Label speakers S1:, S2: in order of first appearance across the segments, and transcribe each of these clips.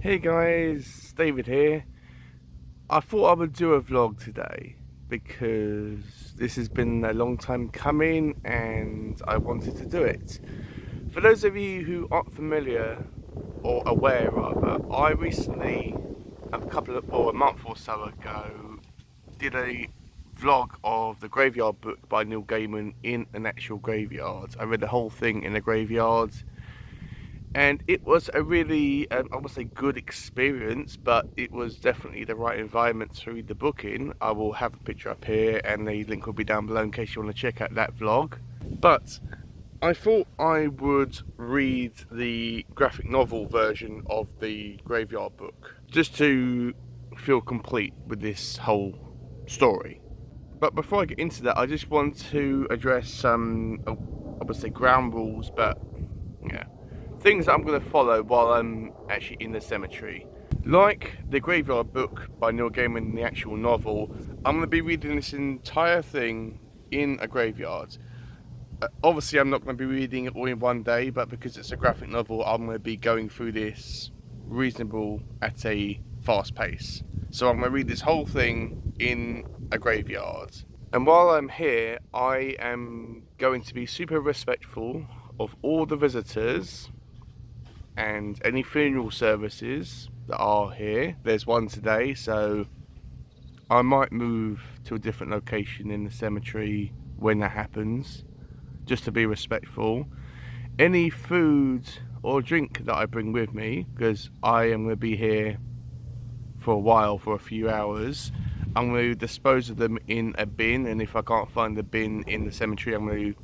S1: Hey guys, David here. I thought I would do a vlog today because this has been a long time coming and I wanted to do it. For those of you who aren't familiar or aware rather, I recently, a month or so ago, did a vlog of the Graveyard book by Neil Gaiman in an actual graveyard. I read the whole thing in a graveyard. And it was a really, I would say good experience, but it was definitely the right environment to read the book in. I will have a picture up here and the link will be down below in case you want to check out that vlog. But I thought I would read the graphic novel version of the Graveyard book, just to feel complete with this whole story. But before I get into that, I just want to address some, I would say ground rules, but yeah, things that I'm going to follow while I'm actually in the cemetery. Like the Graveyard book by Neil Gaiman, the actual novel, I'm going to be reading this entire thing in a graveyard. Obviously I'm not going to be reading it all in one day, but because it's a graphic novel, I'm going to be going through this reasonable at a fast pace. So I'm going to read this whole thing in a graveyard. And while I'm here, I am going to be super respectful of all the visitors and any funeral services that are here. There's one today, so I might move to a different location in the cemetery when that happens, just to be respectful. Any food or drink that I bring with me, because I am going to be here for a while, for a few hours, I'm going to dispose of them in a bin, and if I can't find the bin in the cemetery, I'm going to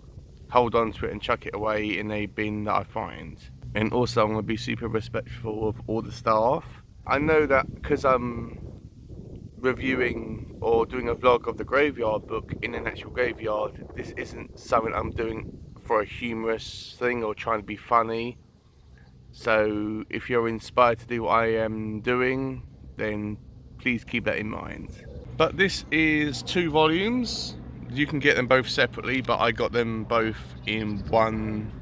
S1: hold on to it and chuck it away in a bin that I find. And also I'm going to be super respectful of all the staff. I know that because I'm reviewing or doing a vlog of the Graveyard book in an actual graveyard, this isn't something I'm doing for a humorous thing or trying to be funny. So if you're inspired to do what I am doing, then please keep that in mind. But this is 2 volumes. You can get them both separately, but I got them both in one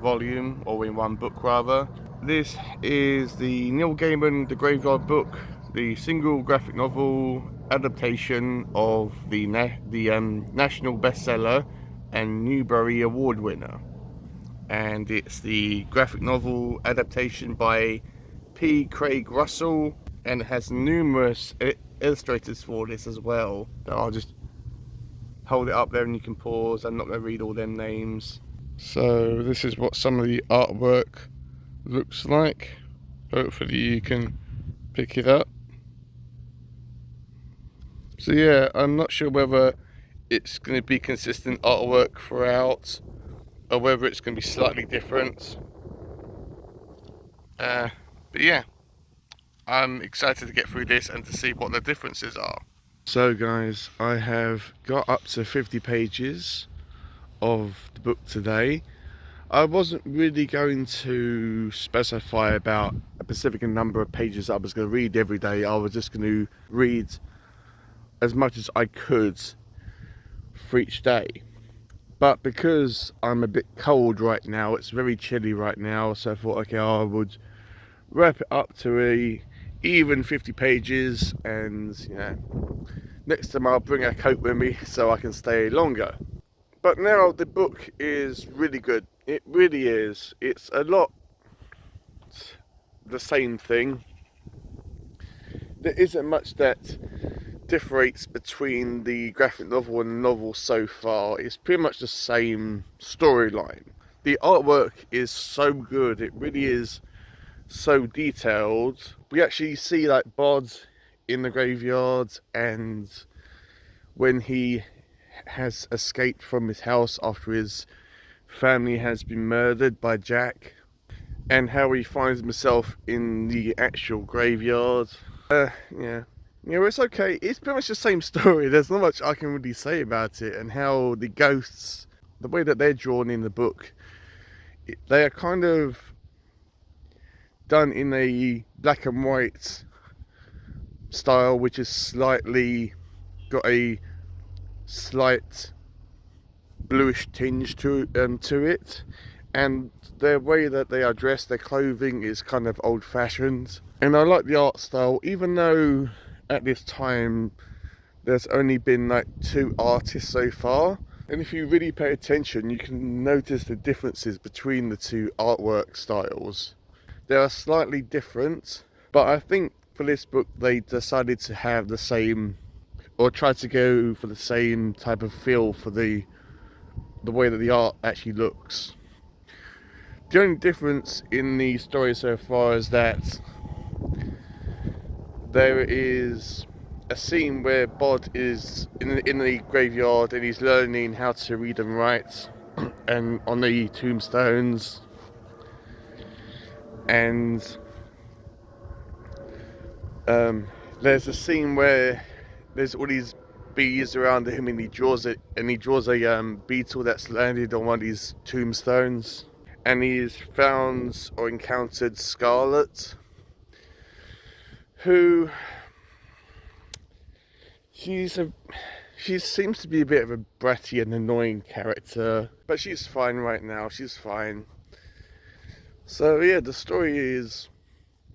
S1: volume, or in one book rather. This is the Neil Gaiman The Graveyard book, the single graphic novel adaptation of the national bestseller and Newbery Award winner. And it's the graphic novel adaptation by P. Craig Russell, and it has numerous illustrators for this as well. So I'll just hold it up there and you can pause. I'm not going to read all them names. So this is what some of the artwork looks like. Hopefully you can pick it up. So yeah, I'm not sure whether it's going to be consistent artwork throughout or whether it's going to be slightly different. But yeah, I'm excited to get through this and to see what the differences are. So guys, I have got up to 50 pages of the book today. I wasn't really going to specify about a specific number of pages I was going to read every day. I was just going to read as much as I could for each day. But because I'm a bit cold right now, it's very chilly right now, so I thought, okay, I would wrap it up to a even 50 pages, and next time I'll bring a coat with me so I can stay longer. But now the book is really good. It really is. It's a lot the same thing. There isn't much that differentiates between the graphic novel and the novel so far. It's pretty much the same storyline. The artwork is so good. It really is so detailed. We actually see like Bod in the graveyard, and when he has escaped from his house after his family has been murdered by Jack, and how he finds himself in the actual graveyard. It's okay. It's pretty much the same story. There's not much I can really say about it, and how the ghosts, the way that they're drawn in the book, they are kind of done in a black and white style, which is slightly got a slight bluish tinge to it, and their way that they are dressed, their clothing is kind of old-fashioned. And I like the art style, even though at this time there's only been like 2 artists so far. And if you really pay attention, you can notice the differences between the 2 artwork styles. They are slightly different, but I think for this book they decided to have the same, or try to go for the same type of feel for the way that the art actually looks. The only difference in the story so far is that there is a scene where Bod is in the graveyard and he's learning how to read and write and on the tombstones, and there's a scene where there's all these bees around him and he draws it, and he draws a beetle that's landed on one of these tombstones, and he's found or encountered Scarlet, who she seems to be a bit of a bratty and annoying character, but she's fine right now. She's fine. So yeah, the story is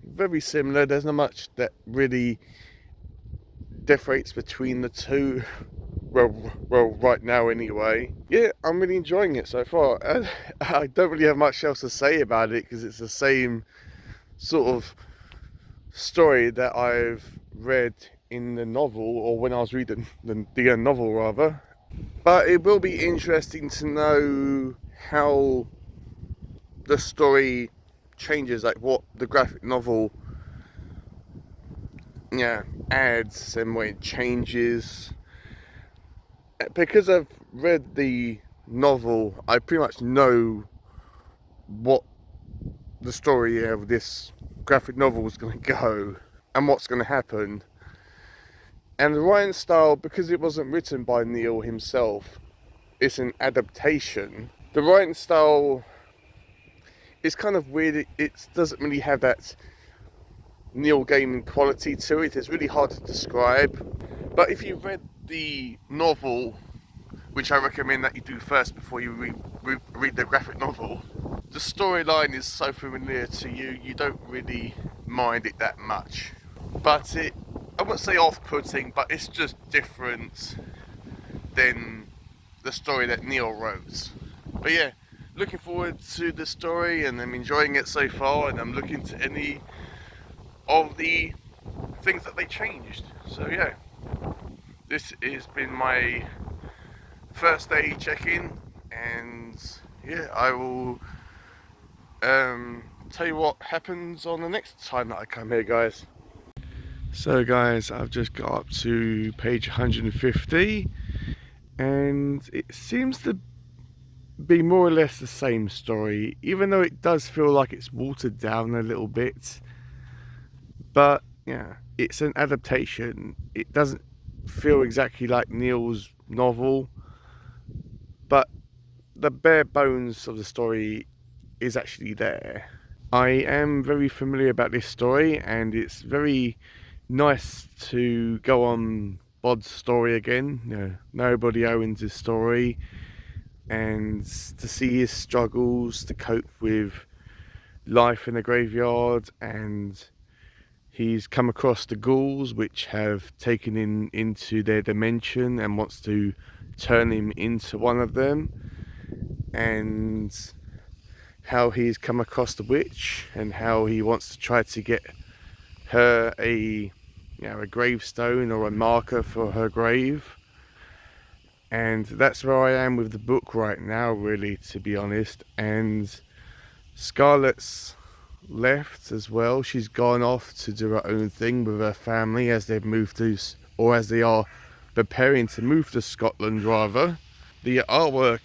S1: very similar. There's not much that really differentiates between the 2. Well, right now anyway. Yeah, I'm really enjoying it so far. And I don't really have much else to say about it because it's the same sort of story that I've read in the novel, or when I was reading the novel rather. But it will be interesting to know how the story changes, like what the graphic novel adds and when it changes. Because I've read the novel, I pretty much know what the story of this graphic novel is going to go and what's going to happen. And the writing style, because it wasn't written by Neil himself, it's an adaptation. The writing style is kind of weird. It doesn't really have that Neil Gaiman quality to it. It's really hard to describe. But if you read the novel, which I recommend that you do first before you read the graphic novel, the storyline is so familiar to you, you don't really mind it that much. But I wouldn't say off-putting, but it's just different than the story that Neil wrote. But yeah, looking forward to the story, and I'm enjoying it so far, and I'm looking to any of the things that they changed. So yeah, this has been my first day check-in, and yeah, I will tell you what happens on the next time that I come here, guys. So guys, I've just got up to page 150, and it seems to be more or less the same story, even though it does feel like it's watered down a little bit. But yeah, it's an adaptation. It doesn't feel exactly like Neil's novel, but the bare bones of the story is actually there. I am very familiar about this story, and it's very nice to go on Bod's story again. Nobody Owens' story, and to see his struggles to cope with life in the graveyard, and he's come across the ghouls which have taken him into their dimension and wants to turn him into one of them, and how he's come across the witch and how he wants to try to get her a gravestone or a marker for her grave. And that's where I am with the book right now, really, to be honest. And Scarlett's left as well. She's gone off to do her own thing with her family as they've moved to, or as they are preparing to move to Scotland rather. The artwork,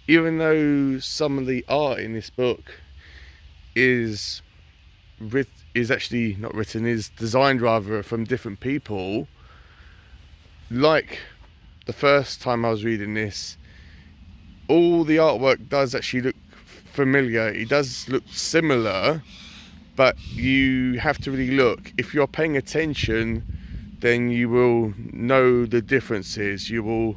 S1: even though some of the art in this book is actually not written, is designed rather from different people, like the first time I was reading this, all the artwork does actually look familiar. It does look similar, but you have to really look. If you're paying attention, then you will know the differences. You will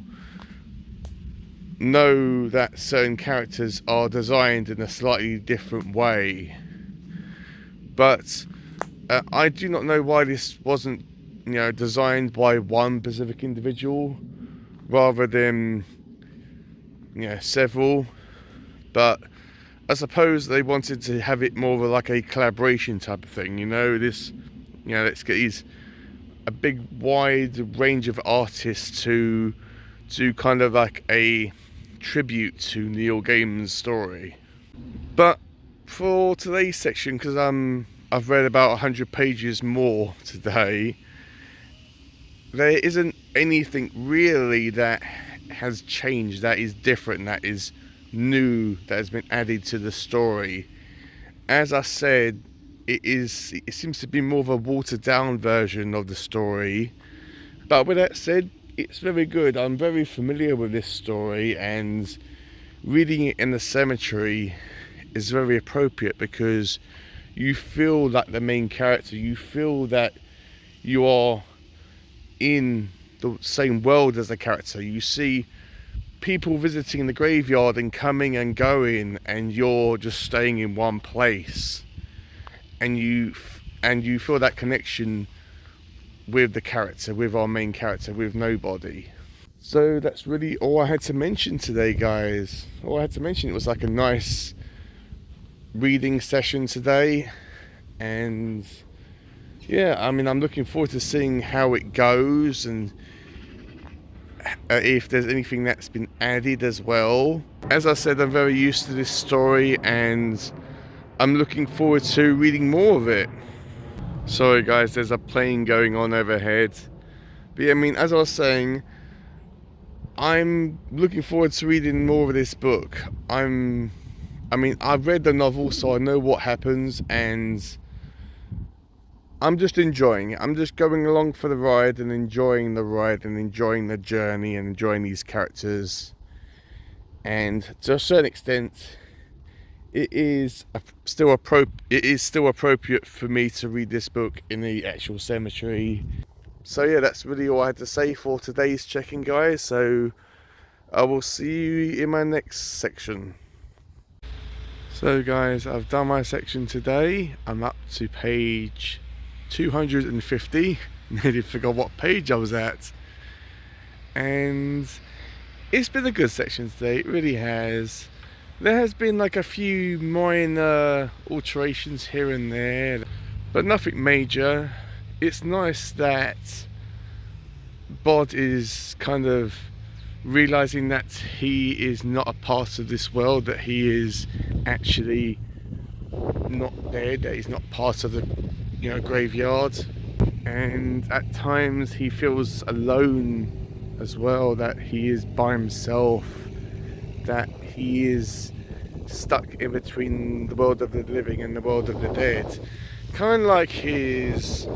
S1: know that certain characters are designed in a slightly different way, but I do not know why this wasn't, designed by one specific individual rather than, several. But I suppose they wanted to have it more of like a collaboration type of thing. Let's get a big wide range of artists to kind of like a tribute to Neil Gaiman's story. But for today's section, because I've read about 100 pages more today, there isn't anything really that has changed, that is different, that is new, that has been added to the story. As I said, it seems to be more of a watered down version of the story. But with that said, it's very good. I'm very familiar with this story, and reading it in the cemetery is very appropriate because you feel like the main character. You feel that you are in the same world as the character. You see people visiting the graveyard and coming and going, and you're just staying in one place, and you feel that connection with the character, with our main character, with Nobody. So that's really all I had to mention today, guys. All I had to mention, it was like a nice reading session today, and yeah, I mean, I'm looking forward to seeing how it goes, and if there's anything that's been added as well. As I said, I'm very used to this story, and I'm looking forward to reading more of it. Sorry guys, there's a plane going on overhead. But yeah, I mean, as I was saying, I'm looking forward to reading more of this book. I've read the novel, so I know what happens, and I'm just enjoying it. I'm just going along for the ride and enjoying the ride and enjoying the journey and enjoying these characters. And to a certain extent, it is still appropriate for me to read this book in the actual cemetery. So yeah, that's really all I had to say for today's check-in, guys. So I will see you in my next section. So guys, I've done my section today. I'm up to page 250. Nearly forgot what page I was at. And it's been a good section today, it really has. There has been like a few minor alterations here and there, but nothing major. It's nice that Bod is kind of realizing that he is not a part of this world, that he is actually not dead, that he's not part of the graveyard, and at times he feels alone as well, that he is by himself, that he is stuck in between the world of the living and the world of the dead, kind of like his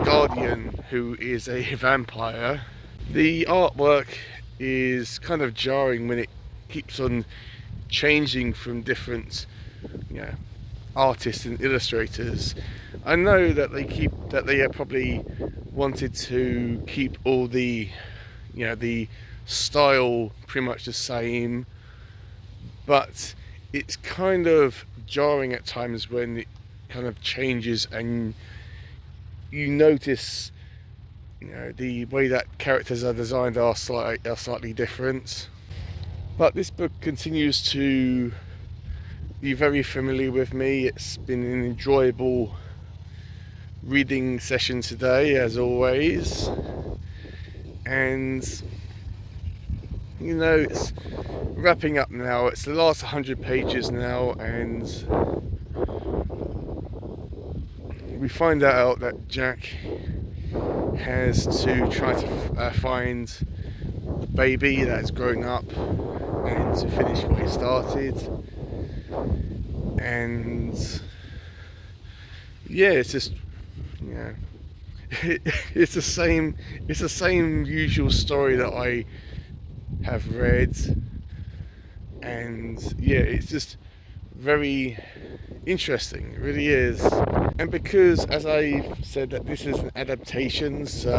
S1: guardian, who is a vampire. The artwork is kind of jarring when it keeps on changing from different artists and illustrators. I know that they have probably wanted to keep all the the style pretty much the same, but it's kind of jarring at times when it kind of changes and you notice the way that characters are designed are slightly different. But this book continues to be very familiar with me. It's been an enjoyable reading session today, as always, and it's wrapping up now. It's the last 100 pages now, and we find out that Jack has to try to find the baby that has grown up and to finish what he started. And yeah, it's just it's the same usual story that I have read, and yeah, it's just very interesting, it really is. And because, as I said, that this is an adaptation, so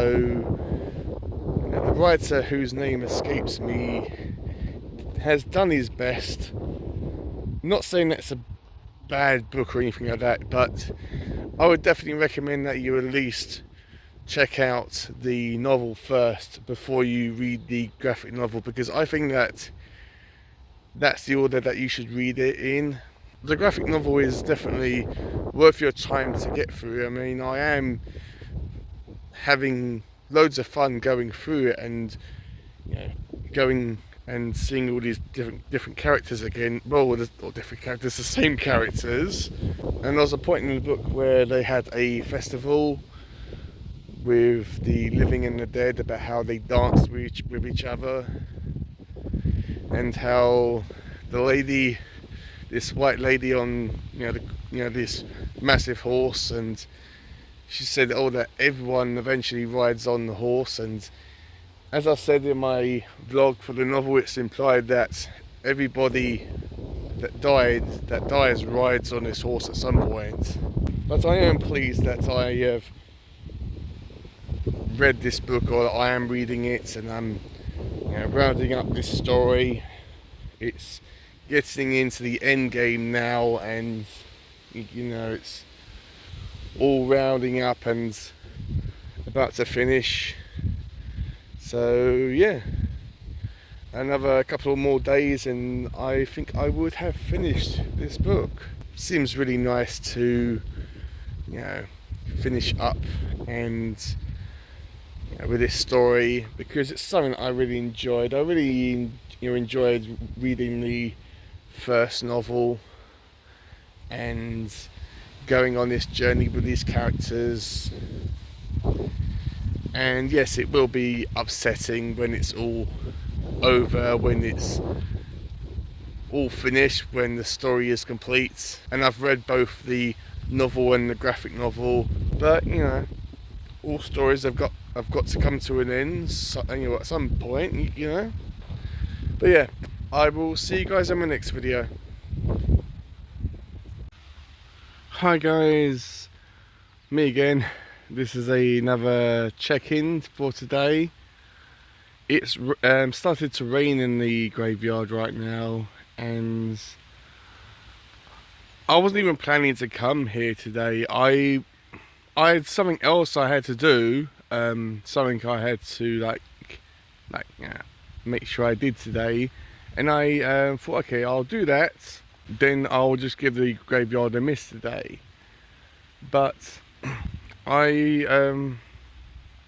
S1: the writer whose name escapes me has done his best. Not saying that's a bad book or anything like that, but I would definitely recommend that you at least check out the novel first before you read the graphic novel, because I think that that's the order that you should read it in. The graphic novel is definitely worth your time to get through. I mean, I am having loads of fun going through it, and going and seeing all these different characters again. Well, not different characters, the same characters. And there was a point in the book where they had a festival with the living and the dead, about how they danced with each other, and how the lady, this white lady on this massive horse, and she said, oh, that everyone eventually rides on the horse. And as I said in my vlog for the novel, it's implied that everybody that dies rides on this horse at some point. But I am pleased that I have read this book, or I am reading it, and I'm rounding up this story. It's getting into the end game now, and it's all rounding up and about to finish. So yeah, another couple more days and I think I would have finished this book. Seems really nice to finish up and with this story, because it's something I really enjoyed. I really enjoyed reading the first novel and going on this journey with these characters. And yes, it will be upsetting when it's all over, when it's all finished, when the story is complete. And I've read both the novel and the graphic novel, but all stories have got to come to an end, at some point, But yeah, I will see you guys in my next video. Hi guys, me again. This is another check-in for today. It's started to rain in the graveyard right now, and I wasn't even planning to come here today. I had something else I had to do, something I had to make sure I did today, and I thought, okay, I'll do that, then I'll just give the graveyard a miss today. But I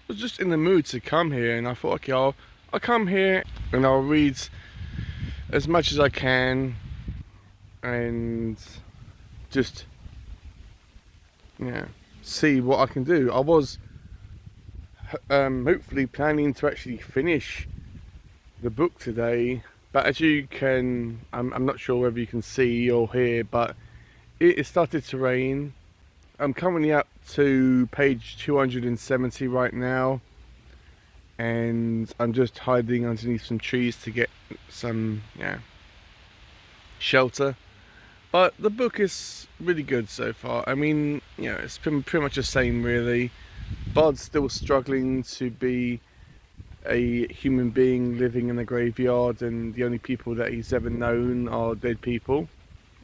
S1: was just in the mood to come here, and I thought, okay, I'll come here and I'll read as much as I can and just see what I can do. I was hopefully planning to actually finish the book today, but as you can, I'm not sure whether you can see or hear, but it started to rain. I'm currently up to page 270 right now, and I'm just hiding underneath some trees to get some shelter. But the book is really good so far. I mean, it's been pretty much the same really. Bud's still struggling to be a human being living in a graveyard, and the only people that he's ever known are dead people.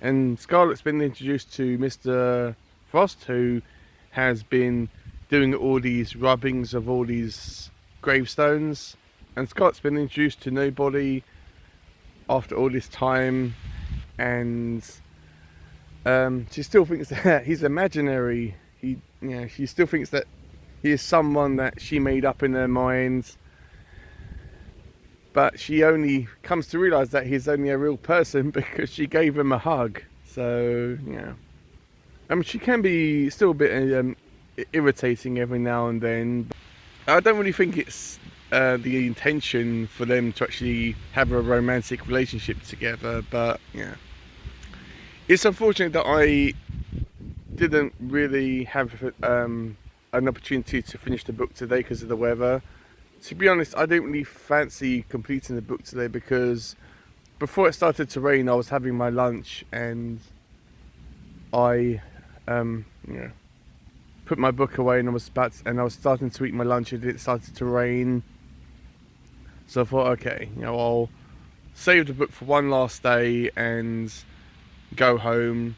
S1: And Scarlett's been introduced to Mr. Frost, who has been doing all these rubbings of all these gravestones, and Scott's been introduced to nobody after all this time, and she still thinks that he's imaginary. She still thinks that he is someone that she made up in her mind, but she only comes to realise that he's only a real person because she gave him a hug. So I mean, she can be still a bit irritating every now and then. I don't really think it's the intention for them to actually have a romantic relationship together, but it's unfortunate that I didn't really have an opportunity to finish the book today because of the weather. To be honest, I didn't really fancy completing the book today because before it started to rain I was having my lunch, and I put my book away, and I was starting to eat my lunch, and it started to rain, So I thought, okay, I'll save the book for one last day and go home.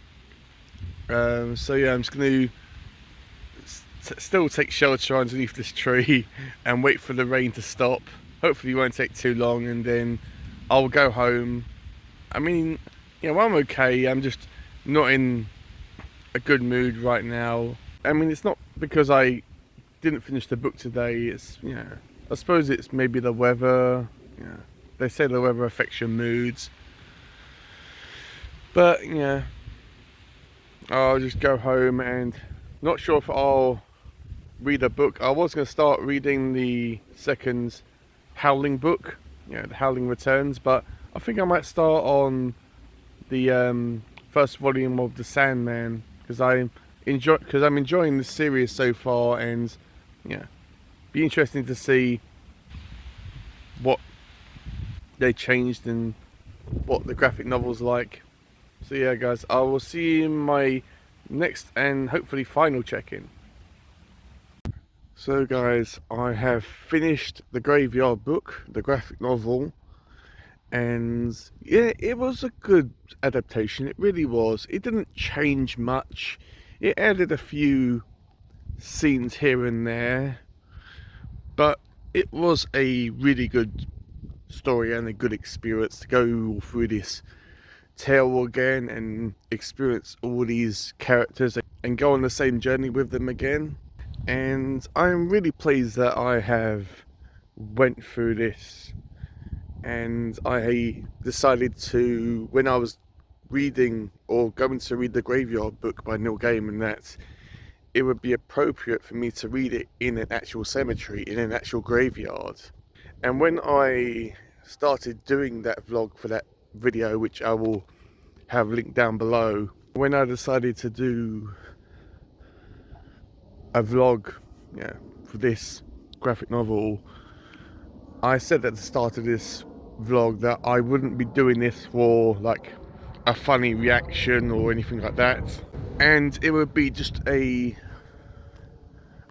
S1: So yeah, I'm just going to still take shelter underneath this tree and wait for the rain to stop. Hopefully it won't take too long, and then I'll go home. I mean, I'm okay. I'm just not in a good mood right now. I mean, it's not because I didn't finish the book today. It's, I suppose it's maybe the weather. Yeah, they say the weather affects your moods. But yeah, I'll just go home, and not sure if I'll read a book. I was going to start reading the second Howling book, the Howling Returns, but I think I might start on the first volume of the Sandman because I'm enjoying the series so far, and be interesting to see what they changed and what the graphic novel's like. So yeah, guys, I will see you in my next and hopefully final check-in. So guys, I have finished the Graveyard book, the graphic novel, and yeah, it was a good adaptation. It really was. It didn't change much. It added a few scenes here and there, but it was a really good story and a good experience to go through this tale again and experience all these characters and go on the same journey with them again. And I'm really pleased that I have went through this, and I decided to, when I was reading or going to read the Graveyard book by Neil Gaiman, that it would be appropriate for me to read it in an actual cemetery, in an actual graveyard. And when I started doing that vlog for that video, which I will have linked down below, when I decided to do a vlog for this graphic novel, I said at the start of this vlog that I wouldn't be doing this for like a funny reaction or anything like that, and it would be just a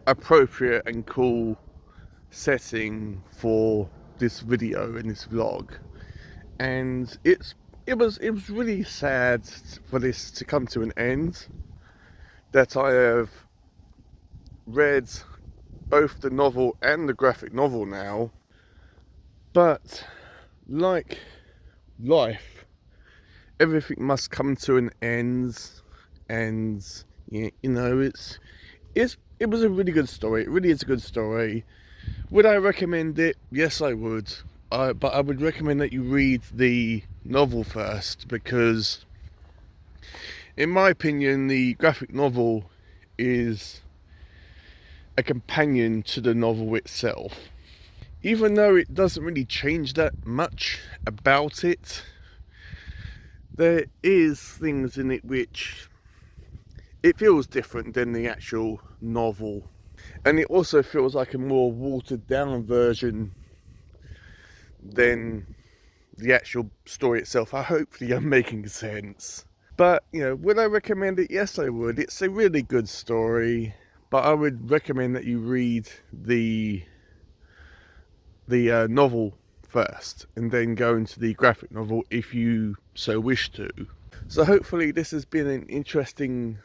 S1: appropriate and cool setting for this video and this vlog. And it was really sad for this to come to an end, that I have read both the novel and the graphic novel now. But like life, everything must come to an end, and it was a really good story. It really is a good story. Would I recommend it? Yes, I would. But I would recommend that you read the novel first, because in my opinion the graphic novel is a companion to the novel itself. Even though it doesn't really change that much about it, there is things in it which it feels different than the actual novel. And it also feels like a more watered down version than the actual story itself. Hopefully I'm making sense. But, would I recommend it? Yes, I would. It's a really good story, but I would recommend that you read the novel first and then go into the graphic novel if you so wish to. So hopefully this has been an interesting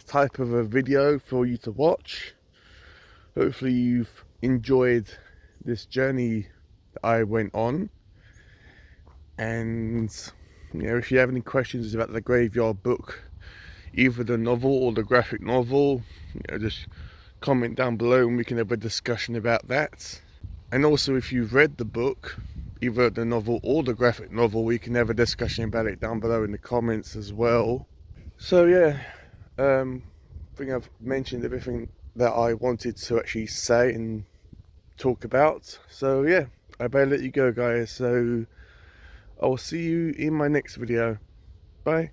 S1: type of a video for you to watch. Hopefully you've enjoyed this journey that I went on, and if you have any questions about the Graveyard book, either the novel or the graphic novel, just comment down below and we can have a discussion about that. And also, if you've read the book, either the novel or the graphic novel, we can have a discussion about it down below in the comments as well. So yeah, I think I've mentioned everything that I wanted to actually say and talk about. So yeah, I better let you go, guys. So I'll see you in my next video. Bye.